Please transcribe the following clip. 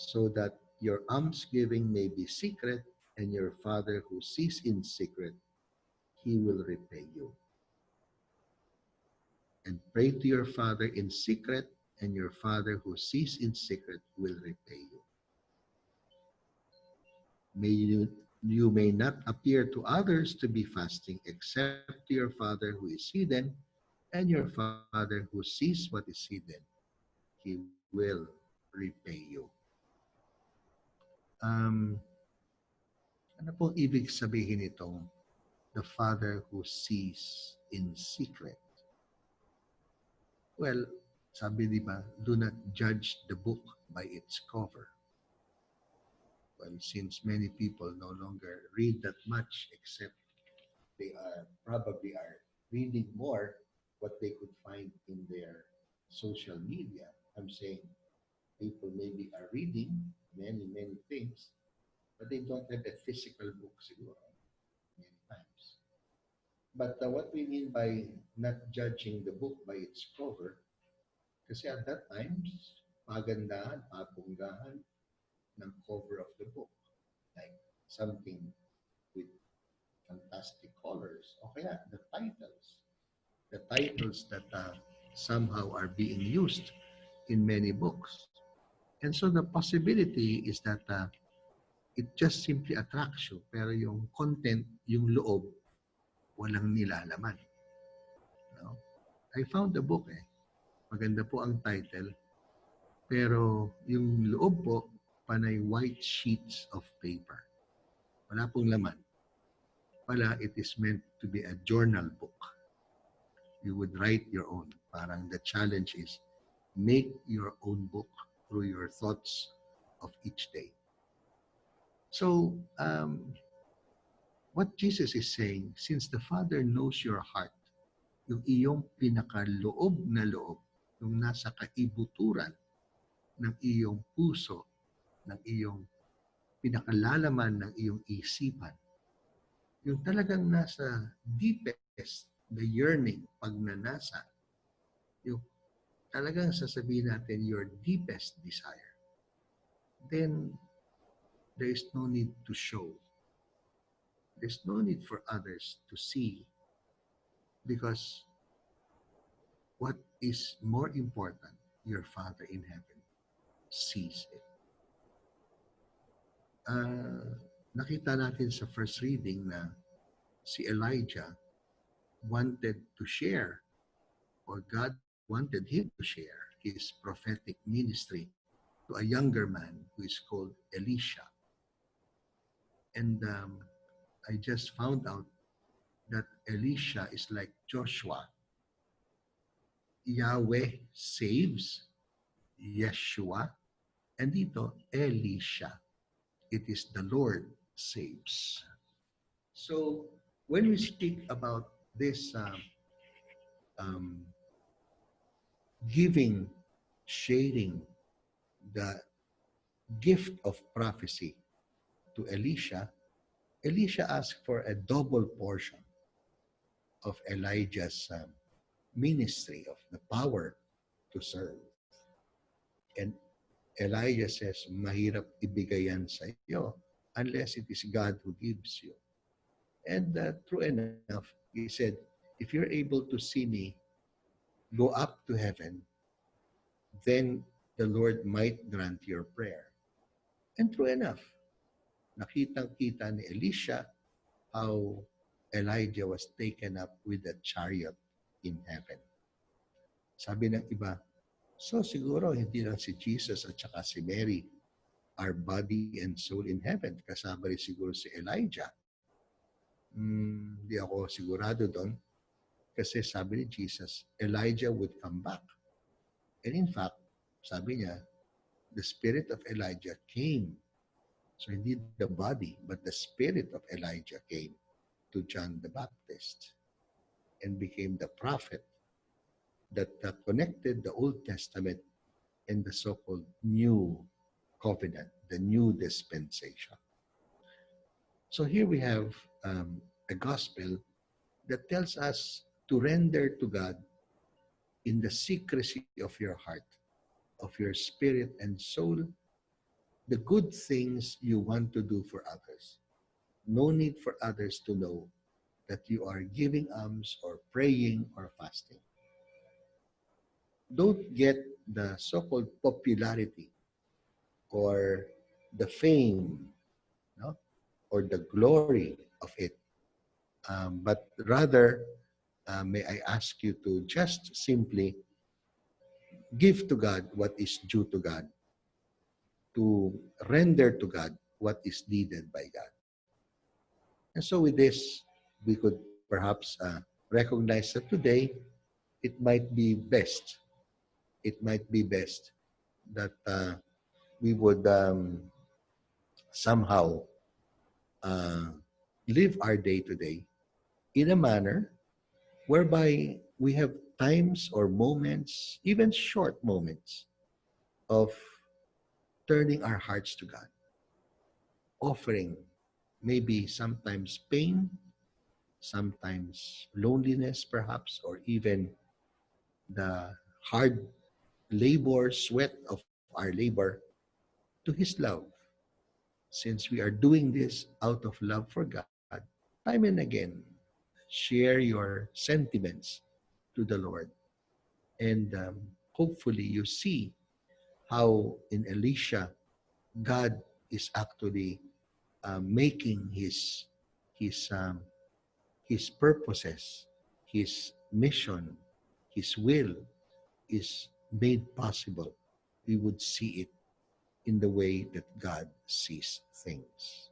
so that your almsgiving may be secret, and your Father who sees in secret, he will repay you. And pray to your Father in secret, and your Father who sees in secret will repay you. You may not appear to others to be fasting except to your Father who is hidden, and your Father who sees what is hidden, he will repay you. Um, ano pong ibig sabihin itong the Father who sees in secret? Well, sabi di ba, do not judge the book by its cover. Well, since many people no longer read that much, except they are probably are reading more what they could find in their social media. I'm saying people maybe are reading many, many things, but they don't have a physical book siguro many times. But what we mean by not judging the book by its cover, kasi at that time, pagandahan, papunggahan ng cover of the book. Like something with fantastic colors. O kaya the titles. The titles that somehow are being used in many books. And so the possibility is that it just simply attracts you, pero yung content, yung loob, walang nilalaman. No? I found the book eh. Maganda po ang title, pero yung loob po, panay white sheets of paper. Wala pong laman. Pala, it is meant to be a journal book. You would write your own. Parang the challenge is, make your own book through your thoughts of each day. So, what Jesus is saying, since the Father knows your heart, yung iyong pinakaloob na loob, yung nasa kaibuturan ng iyong puso, ng iyong pinakalalaman ng iyong isipan, yung talagang nasa deepest, the yearning, pagnanasa, yung talagang sasabihin natin your deepest desire, then there is no need to show. There's no need for others to see, because what is more important, your Father in heaven sees it. Nakita natin sa first reading na si Elijah wanted to share, or God wanted him to share his prophetic ministry to a younger man who is called Elisha. And I just found out that Elisha is like Joshua. Yahweh saves, Yeshua, and dito, Elisha. It is the Lord saves. So, when we speak about this giving, sharing the gift of prophecy to Elisha, Elisha asked for a double portion of Elijah's ministry, of the power to serve. And Elijah says, mahirap ibigay yan sa iyo unless it is God who gives you. And true enough, he said, if you're able to see me go up to heaven, then the Lord might grant your prayer. And true enough, nakitang-kita ni Elisha how Elijah was taken up with a chariot in heaven. Sabi ng iba, so siguro hindi lang si Jesus at saka si Mary are body and soul in heaven. Kasama rin siguro si Elijah. Hindi ako sigurado doon. Kasi sabi ni Jesus, Elijah would come back. And in fact, sabi niya, the spirit of Elijah came. So hindi the body, but the spirit of Elijah came to John the Baptist and became the prophet that connected the Old Testament and the so-called New Covenant, the New Dispensation. So here we have a gospel that tells us to render to God in the secrecy of your heart, of your spirit and soul, the good things you want to do for others. No need for others to know that you are giving alms or praying or fasting. Don't get the so-called popularity or the fame, no? Or the glory of it. But rather, may I ask you to just simply give to God what is due to God, to render to God what is needed by God. And so with this, we could perhaps recognize that today it might be best, that we would somehow uh, live our day to day in a manner whereby we have times or moments, even short moments, of turning our hearts to God, offering maybe sometimes pain, sometimes loneliness, perhaps, or even the hard labor, sweat of our labor to His love. Since we are doing this out of love for God, time and again, share your sentiments to the Lord. And hopefully you see how in Elisha, God is actually making his um, his purposes, his mission, his will is made possible. We would see it in the way that God sees things.